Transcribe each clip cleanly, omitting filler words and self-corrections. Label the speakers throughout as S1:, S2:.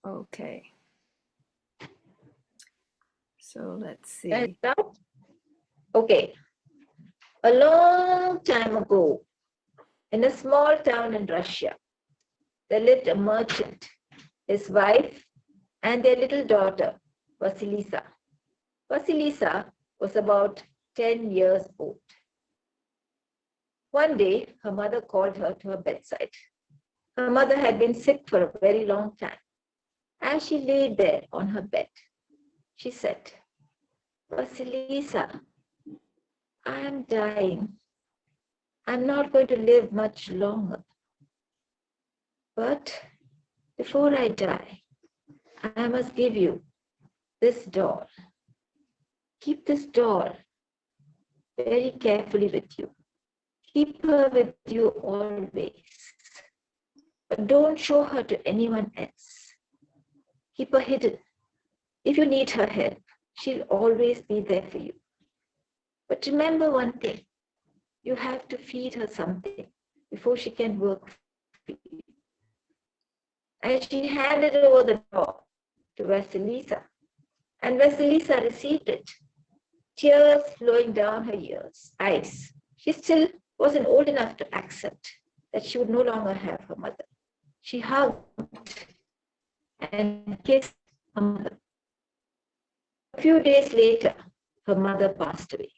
S1: Okay. So let's
S2: And
S1: see.
S2: okay, a long time ago, in a small town in Russia, there lived a merchant, his wife, and their little daughter, Vasilisa. Vasilisa was about 10 years old. One day, her mother called her to her bedside. Her mother had been sick for a very long time. As she lay there on her bed, she said, Vasilisa, I am dying. I'm not going to live much longer. But before I die, I must give you this doll. Keep this doll very carefully with you. Keep her with you always. But don't show her to anyone else. Keep her hidden. If you need her help, she'll always be there for you. But remember one thing, you have to feed her something before she can work for you. And she handed over the doll to Vasilisa. And Vasilisa received it, tears flowing down her eyes. She still wasn't old enough to accept that she would no longer have her mother. She hugged and kissed her mother. A few days later, her mother passed away.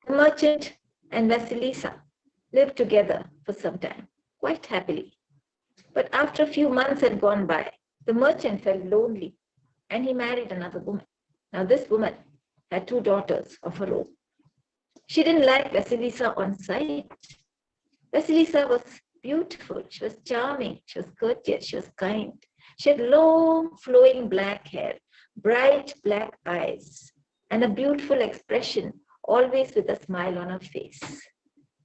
S2: The merchant and Vasilisa lived together for some time, quite happily. But after a few months had gone by, the merchant felt lonely and he married another woman. Now, this woman had two daughters of her own. She didn't like Vasilisa on sight. Vasilisa was beautiful, she was charming, she was courteous, she was kind. She had long, flowing black hair, bright black eyes, and a beautiful expression, always with a smile on her face.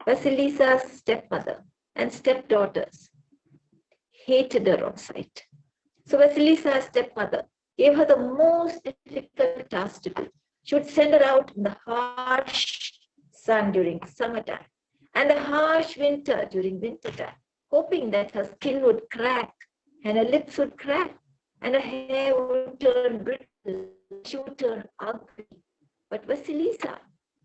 S2: Vasilisa's stepmother and stepdaughters hated her on sight. So Vasilisa's stepmother gave her the most difficult task to do. She would send her out in the harsh sun during summertime and the harsh winter during wintertime, hoping that her skin would crack and her lips would crack and her hair would turn brittle, she would turn ugly. But Vasilisa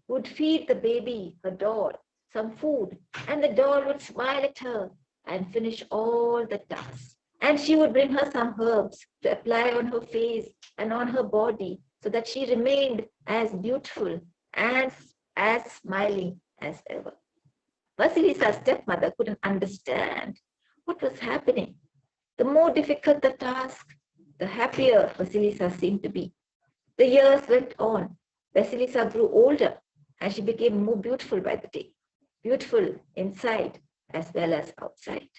S2: would feed the baby, her doll, some food, and the doll would smile at her and finish all the tasks. And she would bring her some herbs to apply on her face and on her body so that she remained as beautiful and as smiling as ever. Vasilisa's stepmother couldn't understand what was happening. The more difficult the task, the happier Vasilisa seemed to be. The years went on. Vasilisa grew older and she became more beautiful by the day, beautiful inside as well as outside.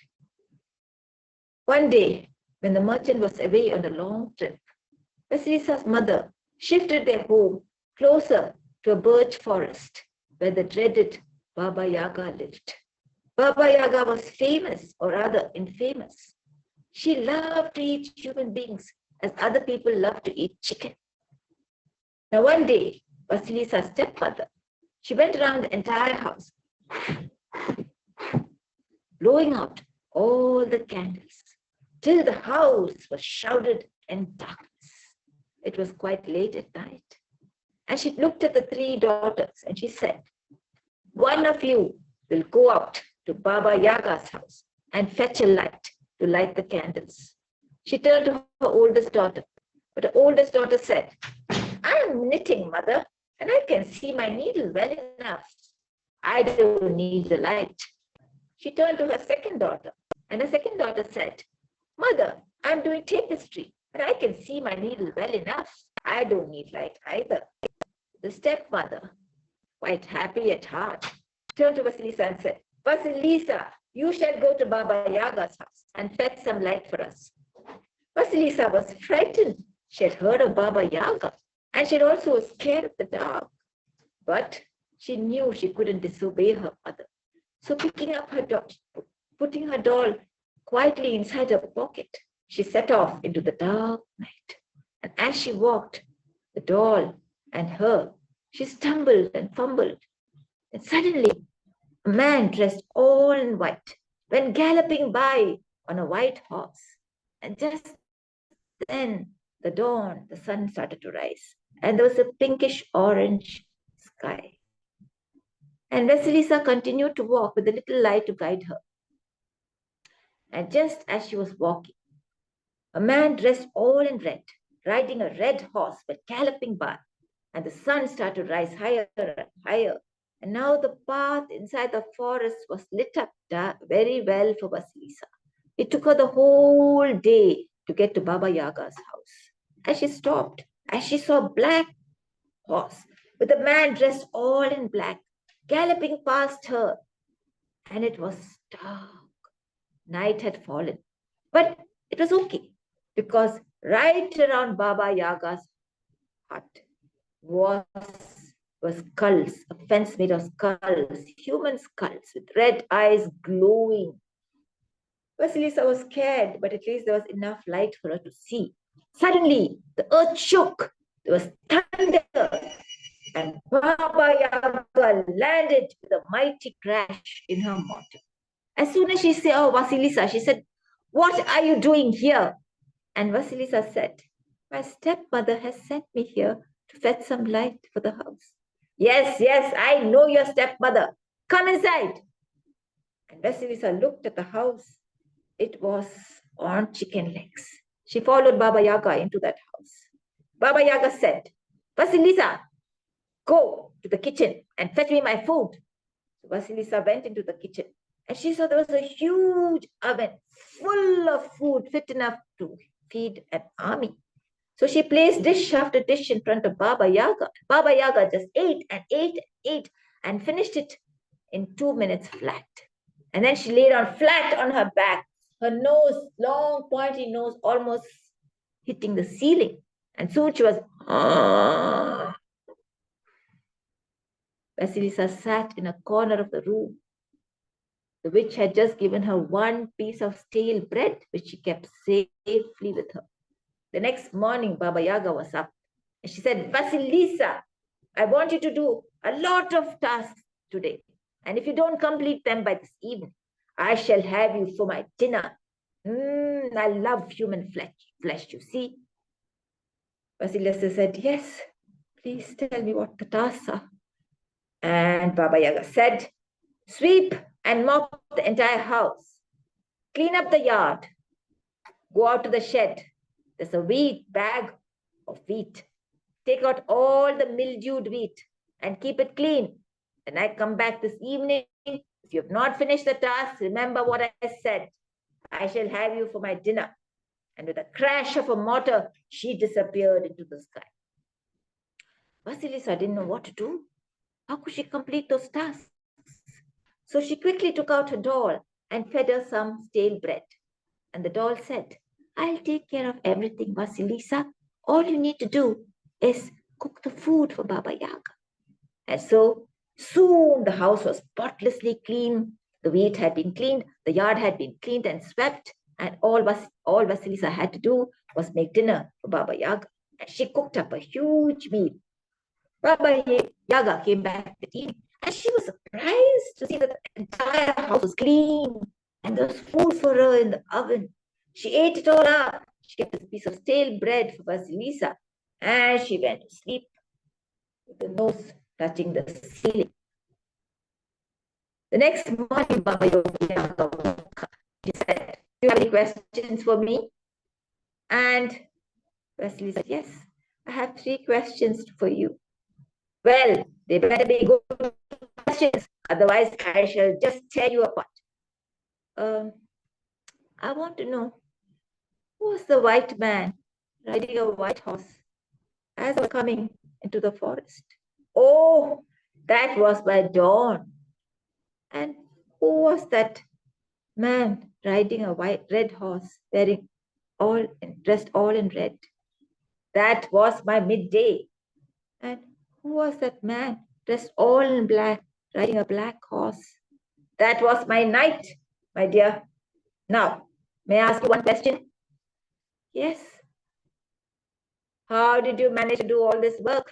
S2: One day, when the merchant was away on a long trip, Vasilisa's mother shifted their home closer to a birch forest where the dreaded Baba Yaga lived. Baba Yaga was famous, or rather infamous. She loved to eat human beings as other people love to eat chicken. Now one day, Vasilisa's stepmother, she went around the entire house, blowing out all the candles, till the house was shrouded in darkness. It was quite late at night. And she looked at the three daughters and she said, one of you will go out to Baba Yaga's house and fetch a light to light the candles. She turned to her oldest daughter, but the oldest daughter said, I am knitting, mother, and I can see my needle well enough. I don't need the light. She turned to her second daughter, and the second daughter said, Mother, I'm doing tapestry, and I can see my needle well enough. I don't need light either. The stepmother, quite happy at heart, turned to Vasilisa and said, Vasilisa, you shall go to Baba Yaga's house and fetch some light for us. Vasilisa was frightened. She had heard of Baba Yaga, and she also was scared of the dark. But she knew she couldn't disobey her mother. So putting her doll quietly inside her pocket, she set off into the dark night. And as she walked, the doll and her, she stumbled and fumbled. And suddenly, a man dressed all in white went galloping by on a white horse. And just Then the sun started to rise, and there was a pinkish orange sky. And Vasilisa continued to walk with a little light to guide her. And just as she was walking, a man dressed all in red, riding a red horse, went galloping by, and the sun started to rise higher and higher. And now the path inside the forest was lit up very well for Vasilisa. It took her the whole day to get to Baba Yaga's house. As she stopped, as she saw a black horse with a man dressed all in black galloping past her, and it was dark. Night had fallen, but it was okay because right around Baba Yaga's hut was skulls, a fence made of skulls, human skulls with red eyes glowing. Vasilisa was scared, but at least there was enough light for her to see. Suddenly, the earth shook. There was thunder, and Baba Yaga landed with a mighty crash in her mortar. As soon as she saw Vasilisa, she said, "What are you doing here?" And Vasilisa said, "My stepmother has sent me here to fetch some light for the house." "Yes, yes, I know your stepmother. Come inside." And Vasilisa looked at the house. It was on chicken legs. She followed Baba Yaga into that house. Baba Yaga said, "Vasilisa, go to the kitchen and fetch me my food." So Vasilisa went into the kitchen and she saw there was a huge oven full of food fit enough to feed an army. So she placed dish after dish in front of Baba Yaga. Baba Yaga just ate and ate and ate and finished it in 2 minutes flat. And then she lay down flat on her back, her nose, long pointy nose, almost hitting the ceiling. And soon she was, Vasilisa sat in a corner of the room. The witch had just given her one piece of stale bread, which she kept safely with her. The next morning, Baba Yaga was up, and she said, "Vasilisa, I want you to do a lot of tasks today. And if you don't complete them by this evening, I shall have you for my dinner. I love human flesh, you see." Vasilisa said, "Yes, please tell me what the tasks are." And Baba Yaga said, "Sweep and mop the entire house. Clean up the yard. Go out to the shed. There's a bag of wheat. Take out all the mildewed wheat and keep it clean. Then I come back this evening. If you have not finished the task, remember what I said. I shall have you for my dinner." And with a crash of a mortar, she disappeared into the sky. Vasilisa didn't know what to do. How could she complete those tasks? So she quickly took out her doll and fed her some stale bread. And the doll said, "I'll take care of everything, Vasilisa. All you need to do is cook the food for Baba Yaga." And so soon the house was spotlessly clean. The wheat had been cleaned, the yard had been cleaned and swept, and all Vasilisa had to do was make dinner for Baba Yaga. And she cooked up a huge meal. Baba Yaga came back that evening, and she was surprised to see that the entire house was clean and there was food for her in the oven. She ate it all up. She kept a piece of stale bread for Vasilisa, and she went to sleep with the nose touching the ceiling. The next morning, Baba Yaga woke up. She said, "Do you have any questions for me?" And Vasilisa said, "Yes, I have 3 questions for you." "Well, they better be good questions, otherwise I shall just tear you apart." I want to know, who was the white man riding a white horse as I was coming into the forest? "Oh, that was by dawn." "And who was that man riding a red horse, dressed all in red?" "That was my midday." "And who was that man dressed all in black, riding a black horse?" "That was my night, my dear. Now, may I ask you one question?" "Yes." "How did you manage to do all this work?"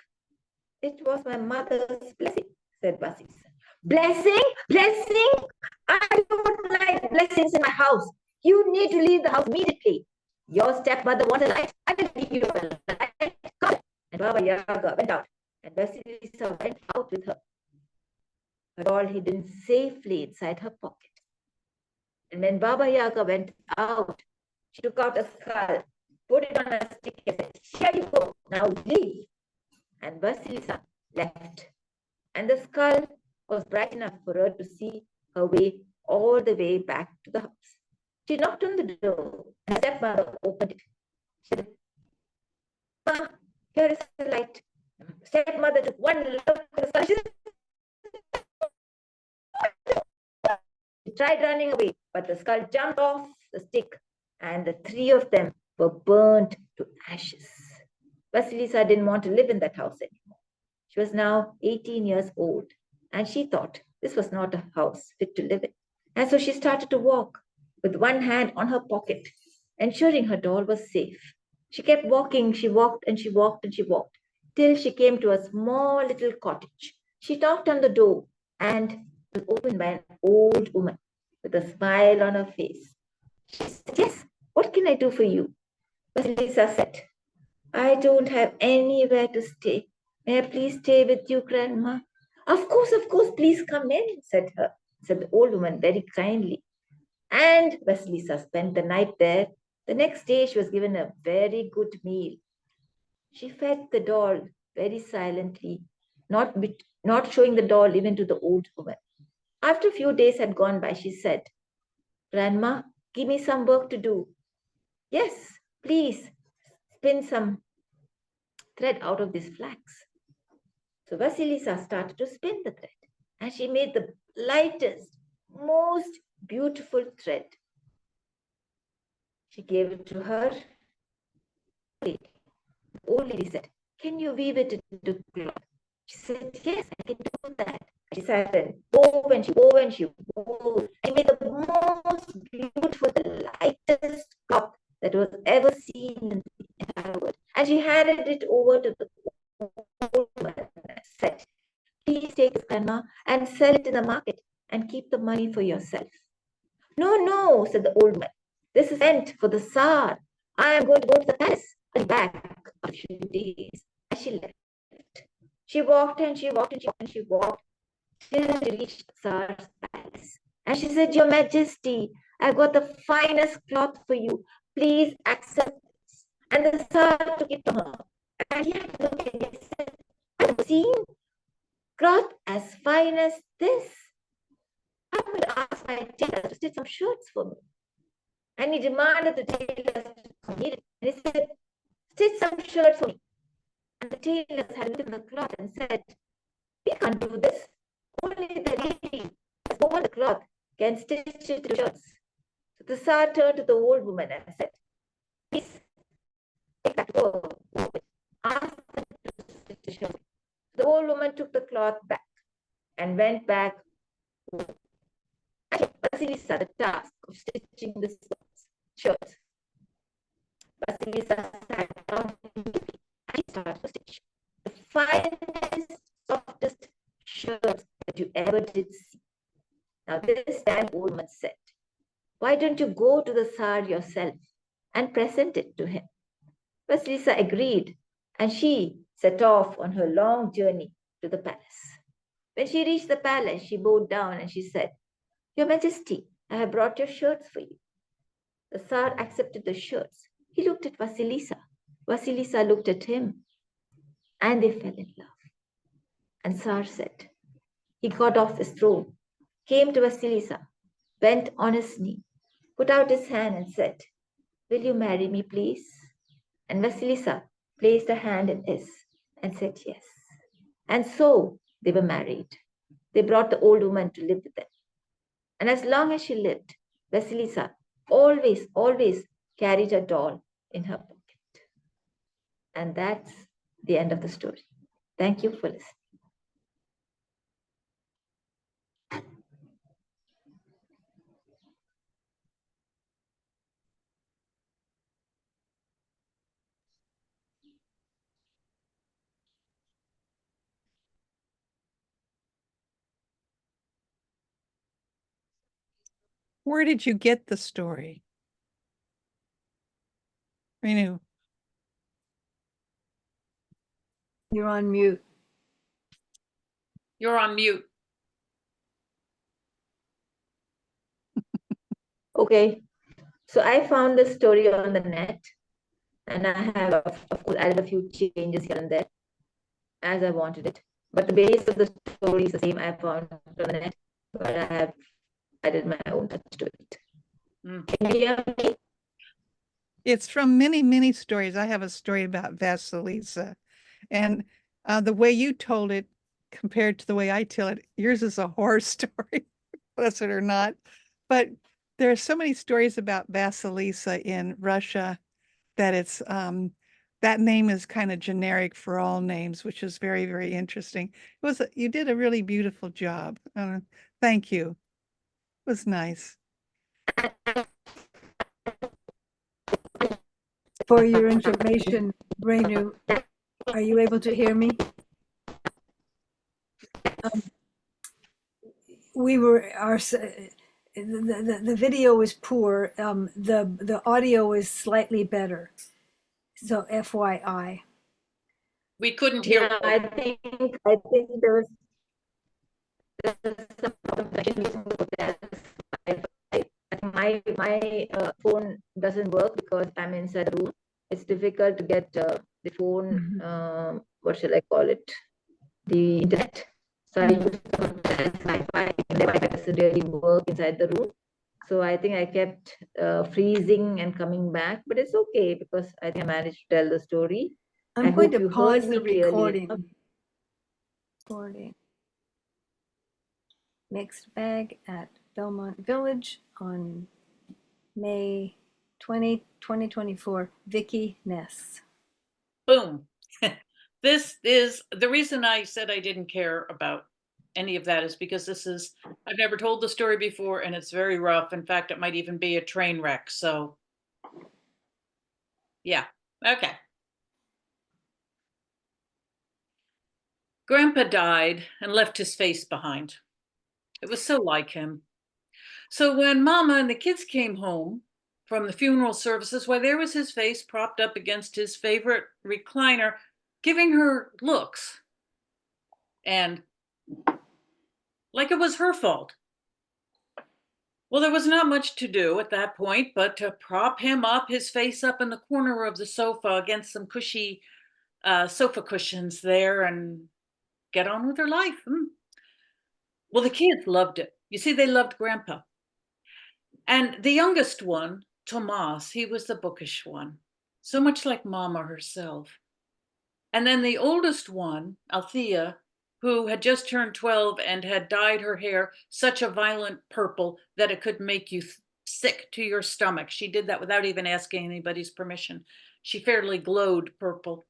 S2: "It was my mother's blessing," said Vasilisa. "Blessing? Blessing? I don't like blessings in my house. You need to leave the house immediately." Your stepmother wants a light. I will give you a light. Come. And Baba Yaga went out, and Vasilisa went out with her. Her doll hidden safely inside her pocket. And when Baba Yaga went out, she took out a skull, put it on a stick, and said, "Here you go. Now leave." And Vasilisa left. And the skull was bright enough for her to see her way all the way back to the house. She knocked on the door, and her stepmother opened it. She said, "Ma, here is the light." Stepmother took one look at the skull. She tried running away, but the skull jumped off the stick, and the three of them were burnt to ashes. Vasilisa didn't want to live in that house anymore. She was now 18 years old, and she thought this was not a house fit to live in. And so she started to walk with one hand on her pocket, ensuring her doll was safe. She kept walking. She walked and she walked and she walked till she came to a small little cottage. She knocked on the door, and it was opened by an old woman with a smile on her face. She said, "Yes, what can I do for you?" Vasilisa said, "I don't have anywhere to stay. May I please stay with you, Grandma?" Of course, please come in," said the old woman very kindly. And Vasilisa spent the night there. The next day, she was given a very good meal. She fed the doll very silently, not showing the doll even to the old woman. After a few days had gone by, she said, "Grandma, give me some work to do." "Yes, please, spin some thread out of this flax." So Vasilisa started to spin the thread, and she made the lightest, most beautiful thread. She gave it to her. The old lady said, "Can you weave it into cloth?" She said, "Yes, I can do that." She sat and wove and she wove and she wove. She made the most beautiful, the lightest cloth that was ever seen in the entire world. And she handed it over to the old woman and said, "Please take this, Grandma, and sell it in the market and keep the money for yourself." "No, no," said the old man. "This is meant for the Tsar. I am going to go to the palace. I'll be back a few days." And she left. She walked and she walked and she walked and she walked till she reached the Tsar's palace. And she said, "Your Majesty, I've got the finest cloth for you. Please accept this." And the Tsar took it from her. And he had to look at it and he said, "I've seen cloth as fine as this. I'm going to ask my tailor to stitch some shirts for me." And he demanded the tailors to come in. And he said, "Stitch some shirts for me." And the tailors had looked at the cloth and said, "We can't do this. Only the lady has woven the cloth can stitch it to shirts." So the Tsar turned to the old woman and said, "Please take that work. Ask them to stitch the shirt." The old woman took the cloth back and went back. Vasilisa the task of stitching the shirts. Vasilisa sat down and she started to stitch the finest, softest shirts that you ever did see. Now this time old woman said, "Why don't you go to the Tsar yourself and present it to him?" Vasilisa agreed, and she set off on her long journey to the palace. When she reached the palace, she bowed down and she said, "Your Majesty, I have brought your shirts for you." The Tsar accepted the shirts. He looked at Vasilisa. Vasilisa looked at him, and they fell in love. And Tsar said, he got off his throne, came to Vasilisa, bent on his knee, put out his hand and said, "Will you marry me, please?" And Vasilisa placed her hand in his and said yes. And so they were married. They brought the old woman to live with them. And as long as she lived, Vasilisa always carried her doll in her pocket. And that's the end of the story. Thank you for listening.
S1: Where did you get the story? Renew.
S3: You're on mute.
S4: You're on mute.
S2: Okay, so I found this story on the net, and I have, of course, added a few changes here and there as I wanted it. But the base of the story is the same I found on the net, but I have added my own touch to it. Can you hear me?
S1: It's from many, many stories. I have a story about Vasilisa, and the way you told it compared to the way I tell it, yours is a horror story, bless it or not. But there are so many stories about Vasilisa in Russia that it's that name is kind of generic for all names, which is very, very interesting. You did a really beautiful job. Thank you. It was nice.
S3: For your information, Renu, are you able to hear me? The video is poor. The audio is slightly better. So FYI.
S4: We couldn't hear.
S2: Yeah, I think there was some problem. My phone doesn't work because I'm inside the room. It's difficult to get the phone. What shall I call it? The internet. So I use Wi-Fi. The Wi-Fi doesn't really work inside the room. So I think I kept freezing and coming back, but it's okay because I think I managed to tell the story.
S3: I'm going to pause the recording. Mixed bag at Belmont Village on May 20, 2024. Vicki Ness.
S4: Boom. This is the reason I said I didn't care about any of that is because I've never told the story before and it's very rough. In fact, it might even be a train wreck. So yeah, okay. Grandpa died and left his face behind. It was so like him. So when Mama and the kids came home from the funeral services, why, there was his face propped up against his favorite recliner, giving her looks. And like it was her fault. Well, there was not much to do at that point but to prop him up, his face up in the corner of the sofa against some cushy sofa cushions there, and get on with her life. Well, the kids loved it. You see, they loved Grandpa. And the youngest one, Tomas, he was the bookish one, so much like Mama herself. And then the oldest one, Althea, who had just turned 12 and had dyed her hair such a violent purple that it could make you sick to your stomach. She did that without even asking anybody's permission. She fairly glowed purple.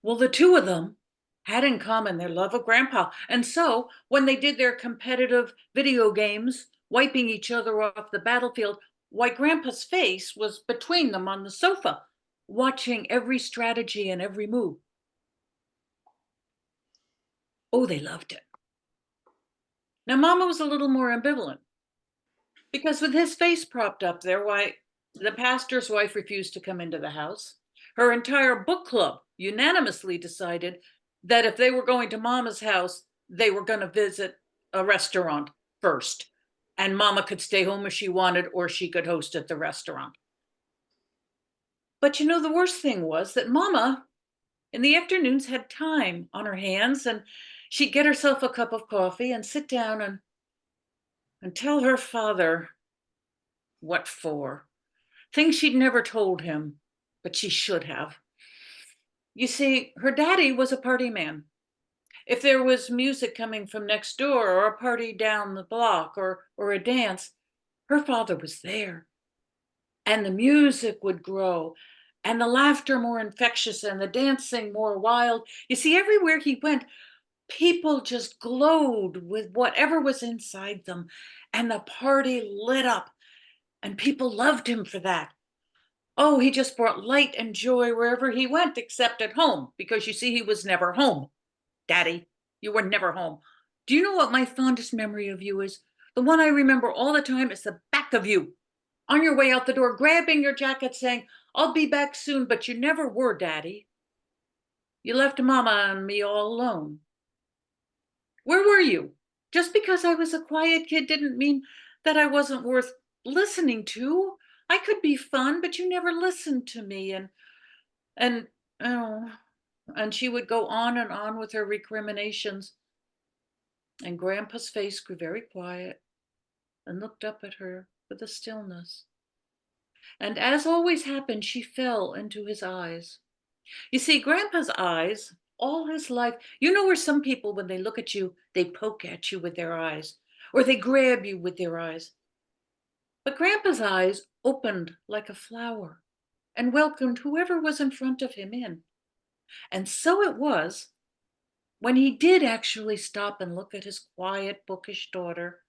S4: Well, the two of them had in common their love of Grandpa. And so when they did their competitive video games, wiping each other off the battlefield, why, Grandpa's face was between them on the sofa, watching every strategy and every move. Oh, they loved it. Now, Mama was a little more ambivalent because with his face propped up there, why, the pastor's wife refused to come into the house. Her entire book club unanimously decided that if they were going to Mama's house, they were going to visit a restaurant first. And Mama could stay home if she wanted, or she could host at the restaurant. But you know, the worst thing was that Mama in the afternoons had time on her hands, and she'd get herself a cup of coffee and sit down and tell her father what for. Things she'd never told him, but she should have. You see, her daddy was a party man. If there was music coming from next door, or a party down the block, or a dance, her father was there. And the music would grow, and the laughter more infectious, and the dancing more wild. You see, everywhere he went, people just glowed with whatever was inside them, and the party lit up, and people loved him for that. Oh, he just brought light and joy wherever he went, except at home, because you see, he was never home. Daddy, you were never home. Do you know what my fondest memory of you is? The one I remember all the time is the back of you. on your way out the door, grabbing your jacket, saying, "I'll be back soon," but you never were, Daddy. You left Mama and me all alone. Where were you? Just because I was a quiet kid didn't mean that I wasn't worth listening to. I could be fun, but you never listened to me. And oh, and she would go on with her recriminations. And Grandpa's face grew very quiet and looked up at her with a stillness. And as always happened, she fell into his eyes. You see, Grandpa's eyes, all his life, you know where some people, when they look at you, they poke at you with their eyes, or they grab you with their eyes. But Grandpa's eyes opened like a flower and welcomed whoever was in front of him in. And so it was when he did actually stop and look at his quiet, bookish daughter,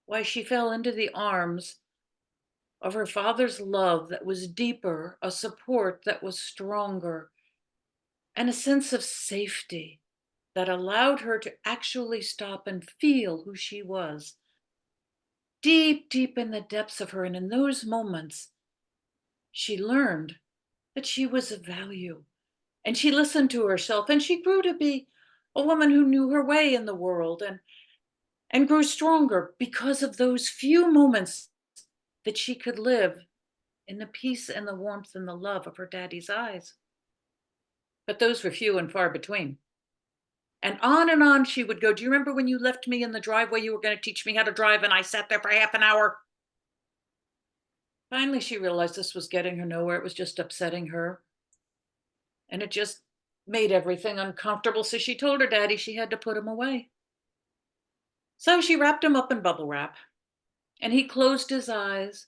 S4: why she fell into the arms of her father's love that was deeper, a support that was stronger, and a sense of safety that allowed her to actually stop and feel who she was, deep, deep in the depths of her. And in those moments, she learned that she was of value. And she listened to herself, and she grew to be a woman who knew her way in the world and grew stronger because of those few moments that she could live in the peace and the warmth and the love of her daddy's eyes. But those were few and far between. And on she would go. Do you remember when you left me in the driveway? You were going to teach me how to drive, and I sat there for half an hour. Finally, she realized this was getting her nowhere. It was just upsetting her. And it just made everything uncomfortable. So she told her daddy she had to put him away. So she wrapped him up in bubble wrap, and he closed his eyes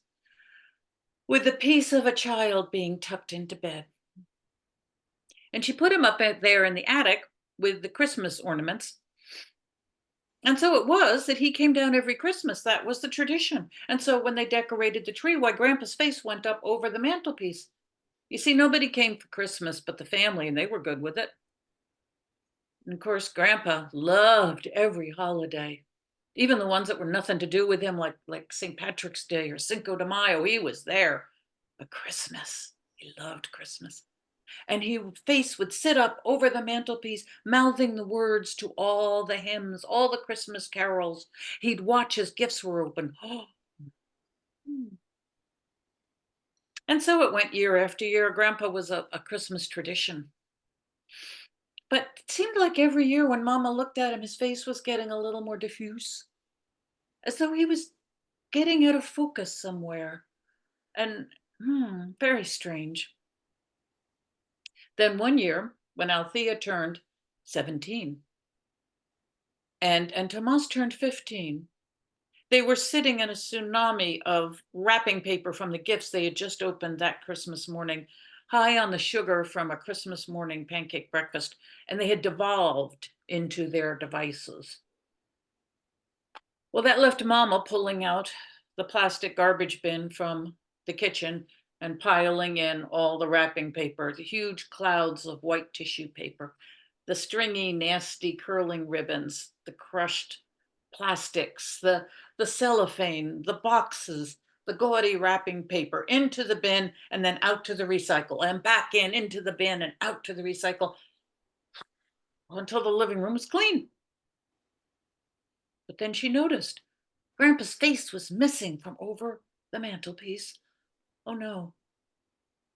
S4: with the peace of a child being tucked into bed. And she put him up there in the attic with the Christmas ornaments. And so it was that he came down every Christmas. That was the tradition. And so when they decorated the tree, why, Grandpa's face went up over the mantelpiece. You see, nobody came for Christmas but the family, and they were good with it. And of course, Grandpa loved every holiday, even the ones that were nothing to do with him, like St. Patrick's Day or Cinco de Mayo. He was there. But Christmas, he loved Christmas. And his face would sit up over the mantelpiece, mouthing the words to all the hymns, all the Christmas carols. He'd watch as gifts were opened. And so it went year after year. Grandpa was a Christmas tradition. But it seemed like every year when Mama looked at him, his face was getting a little more diffuse, as though he was getting out of focus somewhere. And very strange. Then one year, when Althea turned 17 and Tomas turned 15, they were sitting in a tsunami of wrapping paper from the gifts they had just opened that Christmas morning, high on the sugar from a Christmas morning pancake breakfast, and they had devolved into their devices. Well, that left Mama pulling out the plastic garbage bin from the kitchen and piling in all the wrapping paper, the huge clouds of white tissue paper, the stringy, nasty curling ribbons, the crushed plastics, the cellophane, the boxes, the gaudy wrapping paper, into the bin and then out to the recycle, and back into the bin and out to the recycle, until the living room was clean. But then she noticed Grandpa's face was missing from over the mantelpiece. Oh no.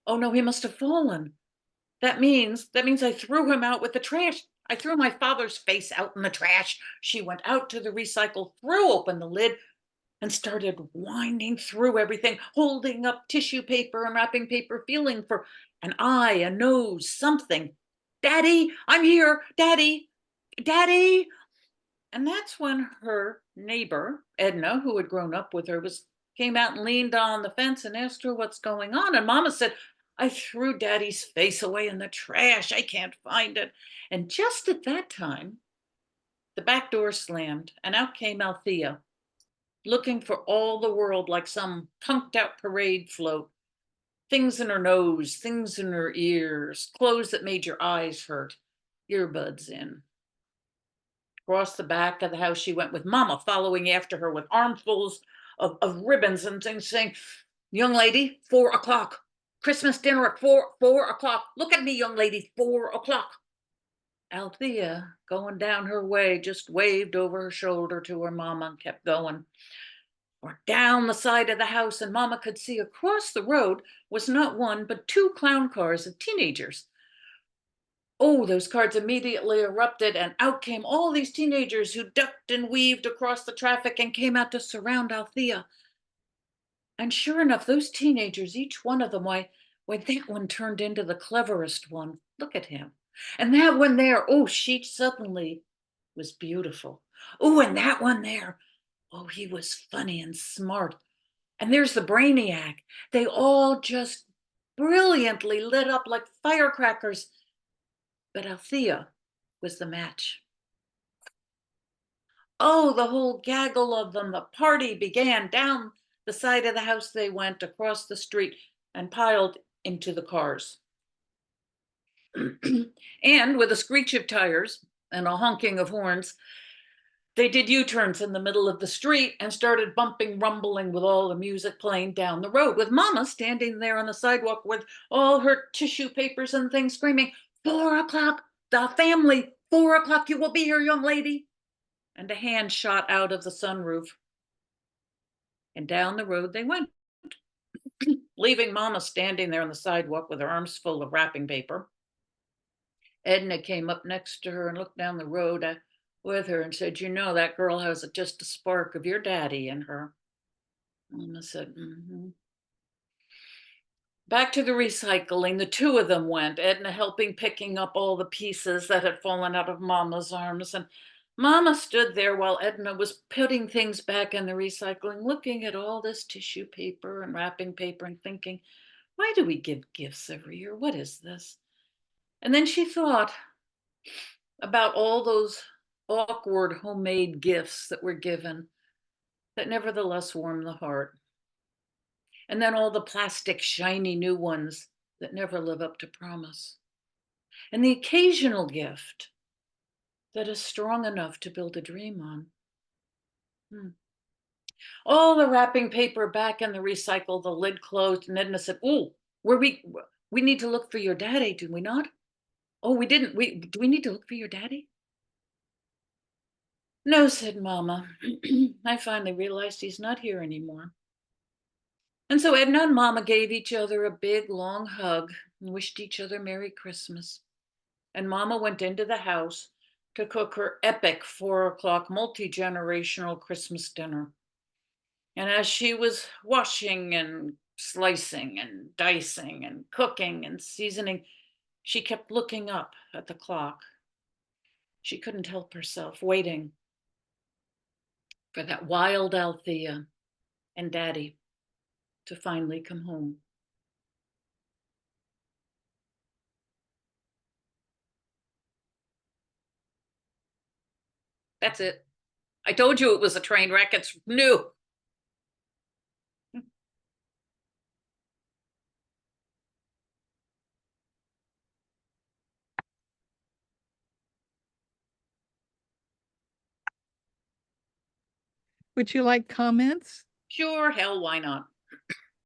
S4: Oh no, he must have fallen. That means I threw him out with the trash. I threw my father's face out in the trash. She went out to the recycle, threw open the lid, and started winding through everything, holding up tissue paper and wrapping paper, feeling for an eye, a nose, something. Daddy, I'm here. Daddy, Daddy. And that's when her neighbor, Edna, who had grown up with her, came out and leaned on the fence and asked her what's going on. And Mama said, I threw Daddy's face away in the trash. I can't find it. And just at that time, the back door slammed, and out came Althea, looking for all the world like some punked out parade float. Things in her nose, things in her ears, clothes that made your eyes hurt, earbuds in. Across the back of the house she went, with Mama following after her with armfuls of ribbons and things saying, young lady, 4 o'clock, Christmas dinner at 4 o'clock. Look at me, young lady, 4 o'clock. Althea, going down her way, just waved over her shoulder to her mama and kept going. Or down the side of the house, and mama could see across the road was not one, but two clown cars of teenagers. Oh, those cars immediately erupted, and out came all these teenagers who ducked and weaved across the traffic and came out to surround Althea. And sure enough, those teenagers, each one of them, why, that one turned into the cleverest one. Look at him. And that one there, oh, she suddenly was beautiful. Oh, and that one there, oh, he was funny and smart. And there's the brainiac. They all just brilliantly lit up like firecrackers. But Althea was the match. Oh, the whole gaggle of them. The party began. Down the side of the house they went, across the street, and piled into the cars. And with a screech of tires and a honking of horns, they did U-turns in the middle of the street and started bumping, rumbling with all the music playing down the road, with Mama standing there on the sidewalk with all her tissue papers and things, screaming, 4 o'clock, the family, 4 o'clock, you will be here, young lady. And a hand shot out of the sunroof. And down the road they went, leaving Mama standing there on the sidewalk with her arms full of wrapping paper. Edna came up next to her and looked down the road with her and said, you know, that girl has just a spark of your daddy in her. Mama said, mm-hmm. Back to the recycling, the two of them went, Edna helping picking up all the pieces that had fallen out of Mama's arms. And Mama stood there while Edna was putting things back in the recycling, looking at all this tissue paper and wrapping paper and thinking, why do we give gifts every year? What is this? And then she thought about all those awkward homemade gifts that were given that nevertheless warm the heart. And then all the plastic shiny new ones that never live up to promise. And the occasional gift that is strong enough to build a dream on. All the wrapping paper back in the recycle, the lid closed, and Edna said, oh, we need to look for your daddy, do we not? Oh, we didn't. Do we need to look for your daddy? No, said Mama. I finally realized he's not here anymore. And so Edna and Mama gave each other a big, long hug and wished each other Merry Christmas. And Mama went into the house to cook her epic 4 o'clock multi-generational Christmas dinner. And as she was washing and slicing and dicing and cooking and seasoning, she kept looking up at the clock. She couldn't help herself, waiting for that wild Althea and Daddy to finally come home. That's it. I told you it was a train wreck. It's new.
S1: Would you like comments?
S4: Sure, hell, why not?